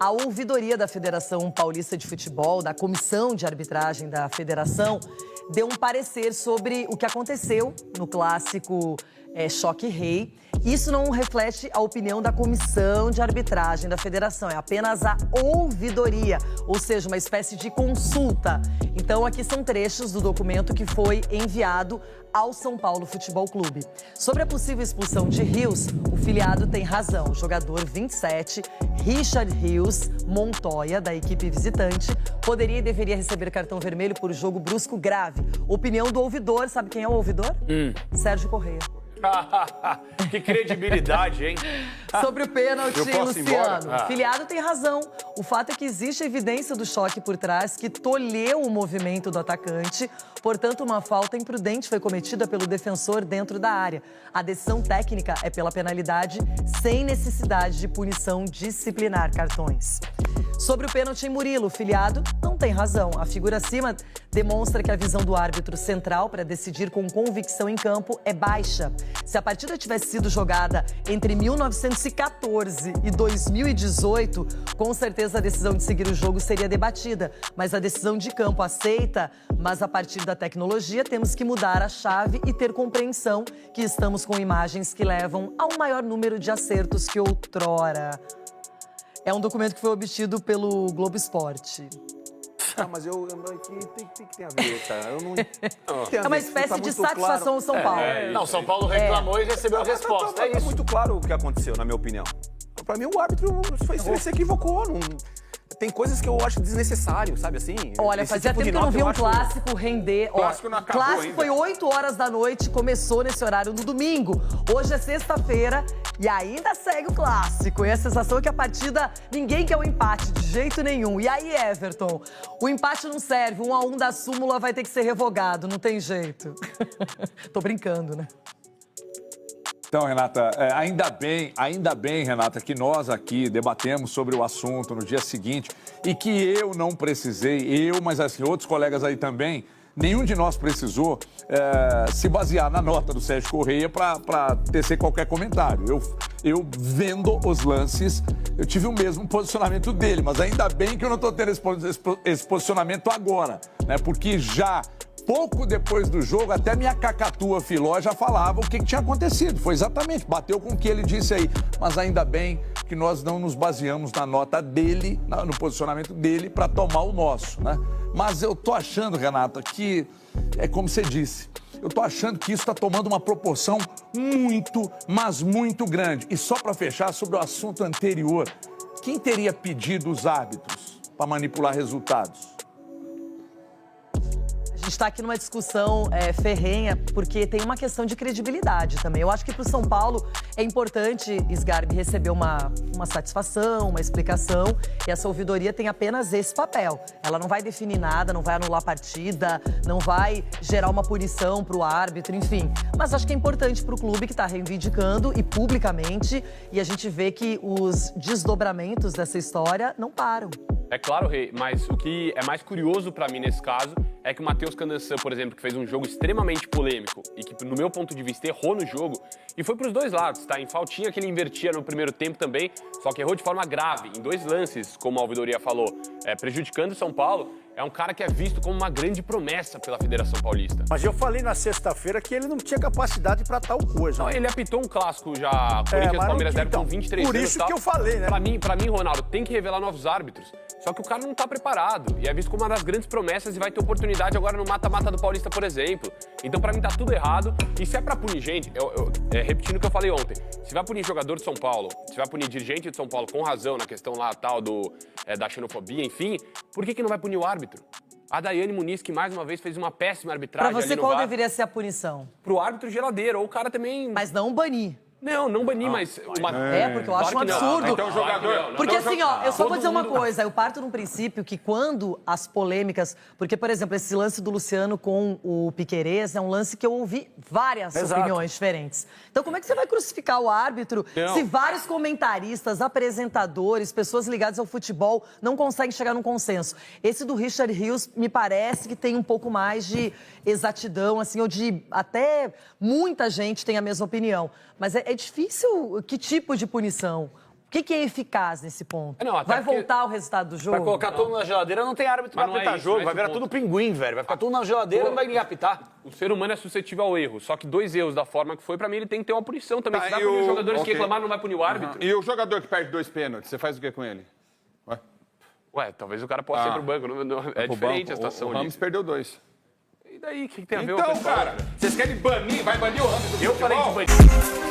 A ouvidoria da Federação Paulista de Futebol, da Comissão de Arbitragem da Federação, deu um parecer sobre o que aconteceu no clássico Choque Rei. Isso não reflete a opinião da Comissão de Arbitragem da Federação, é apenas a ouvidoria, ou seja, uma espécie de consulta. Então, aqui são trechos do documento que foi enviado ao São Paulo Futebol Clube. Sobre a possível expulsão de Rios, o filiado tem razão. O jogador 27, Richard Rios Montoya, da equipe visitante, poderia e deveria receber cartão vermelho por jogo brusco grave. Opinião do ouvidor, sabe quem é o ouvidor? Sérgio Corrêa. Que credibilidade, hein? Sobre o pênalti, Luciano. O Filiado tem razão. O fato é que existe evidência do choque por trás que tolheu o movimento do atacante. Portanto, uma falta imprudente foi cometida pelo defensor dentro da área. A decisão técnica é pela penalidade, sem necessidade de punição disciplinar, cartões. Sobre o pênalti em Murilo, o filiado não tem razão. A figura acima demonstra que a visão do árbitro central para decidir com convicção em campo é baixa. Se a partida tivesse sido jogada entre 1914 e 2018, com certeza a decisão de seguir o jogo seria debatida. Mas a decisão de campo aceita, mas a partir da tecnologia temos que mudar a chave e ter compreensão que estamos com imagens que levam a um maior número de acertos que outrora. É um documento que foi obtido pelo Globo Esporte. Mas tem que ter a ver, cara. Eu não É uma espécie de satisfação ao São Paulo. Não, São Paulo reclamou e recebeu a resposta. É Tá isso. muito claro o que aconteceu, na minha opinião. Pra mim, o árbitro ele se equivocou. Tem coisas que eu acho desnecessário, sabe assim? Olha, Esse fazia tipo tempo de que eu não nota vi um acho- clássico render. O clássico não acabou clássico ainda. foi 8 horas da noite, começou nesse horário no domingo. Hoje é sexta-feira e ainda segue o clássico. E a sensação é que a partida, ninguém quer o empate de jeito nenhum. E aí, Everton, o empate não serve, 1-1 da súmula vai ter que ser revogado, não tem jeito. Tô brincando, né? Então, Renata, ainda bem, Renata, que nós aqui debatemos sobre o assunto no dia seguinte e que eu não precisei, mas assim, outros colegas aí também, nenhum de nós precisou se basear na nota do Sérgio Corrêa para tecer qualquer comentário. Eu vendo os lances, eu tive o mesmo posicionamento dele, mas ainda bem que eu não estou tendo esse posicionamento agora, né? Porque já pouco depois do jogo, até minha cacatua Filó já falava o que tinha acontecido. Foi exatamente, bateu com o que ele disse aí. Mas ainda bem que nós não nos baseamos na nota dele, no posicionamento dele, para tomar o nosso, né? Mas eu tô achando, Renata, que é como você disse, eu tô achando que isso está tomando uma proporção muito, mas muito grande. E só para fechar sobre o assunto anterior, quem teria pedido os árbitros para manipular resultados? A gente está aqui numa discussão ferrenha, porque tem uma questão de credibilidade também. Eu acho que para o São Paulo é importante, Sgarbi, receber uma satisfação, uma explicação, e essa ouvidoria tem apenas esse papel. Ela não vai definir nada, não vai anular a partida, não vai gerar uma punição para o árbitro, enfim. Mas acho que é importante para o clube que está reivindicando e publicamente, e a gente vê que os desdobramentos dessa história não param. É claro, Rei, mas o que é mais curioso pra mim nesse caso é que o Matheus Candançan, por exemplo, que fez um jogo extremamente polêmico e que, no meu ponto de vista, errou no jogo, e foi pros dois lados, tá? Em faltinha que ele invertia no primeiro tempo também, só que errou de forma grave, em 2 lances, como a ouvidoria falou, prejudicando o São Paulo. É um cara que é visto como uma grande promessa pela Federação Paulista. Mas eu falei na sexta-feira que ele não tinha capacidade para tal coisa. Não, ele apitou um clássico já, Corinthians e Palmeiras deram com 23 por anos isso e tal. que eu falei, né? Pra mim, Ronaldo, tem que revelar novos árbitros. Só que o cara não tá preparado. E é visto como uma das grandes promessas e vai ter oportunidade agora no mata-mata do Paulista, por exemplo. Então, pra mim, tá tudo errado. E se é pra punir gente, repetindo o que eu falei ontem, se vai punir jogador de São Paulo, se vai punir dirigente de São Paulo com razão na questão lá tal da xenofobia, enfim, por que não vai punir o árbitro? A Daiane Muniz, que mais uma vez fez uma péssima arbitragem. Para você, ali no qual VAR, deveria ser a punição? pro árbitro geladeira, ou o cara também... Mas não banir. Não banir, mas... Porque eu acho um Claro que não. absurdo. Então, jogador... Porque assim, ó, eu só vou dizer uma mundo- coisa, eu parto num princípio que quando as polêmicas... Porque, por exemplo, esse lance do Luciano com o Piquerez é um lance que eu ouvi várias opiniões diferentes. Então, como é que você vai crucificar o árbitro se vários comentaristas, apresentadores, pessoas ligadas ao futebol não conseguem chegar num consenso? Esse do Richard Rios me parece que tem um pouco mais de exatidão, assim, ou de até muita gente tem a mesma opinião. Mas é difícil, que tipo de punição? O que é eficaz nesse ponto? Não, até vai porque- voltar o resultado do jogo? Vai colocar tudo na geladeira, não tem árbitro pra Mas não é apitar isso, jogo, não é vai esse virar o tudo ponto. pinguim, velho. Vai ficar tudo na geladeira, não vai ninguém apitar. O ser humano é suscetível ao erro, só que 2 erros da forma que foi, pra mim, ele tem que ter uma punição também. Tá, Se vai e punir os o- jogadores que ok. reclamaram, não vai punir o árbitro? E o jogador que perde 2 pênaltis, você faz o que com ele? Ué? Ué, talvez o cara possa ir pro banco. É Pro diferente banco. a situação O ali. Ramos perdeu 2. E daí, o que tem a ver uma Então, coisa com a cara, outra? vocês querem banir? Vai banir o Ramos do Eu falei de futebol? banir.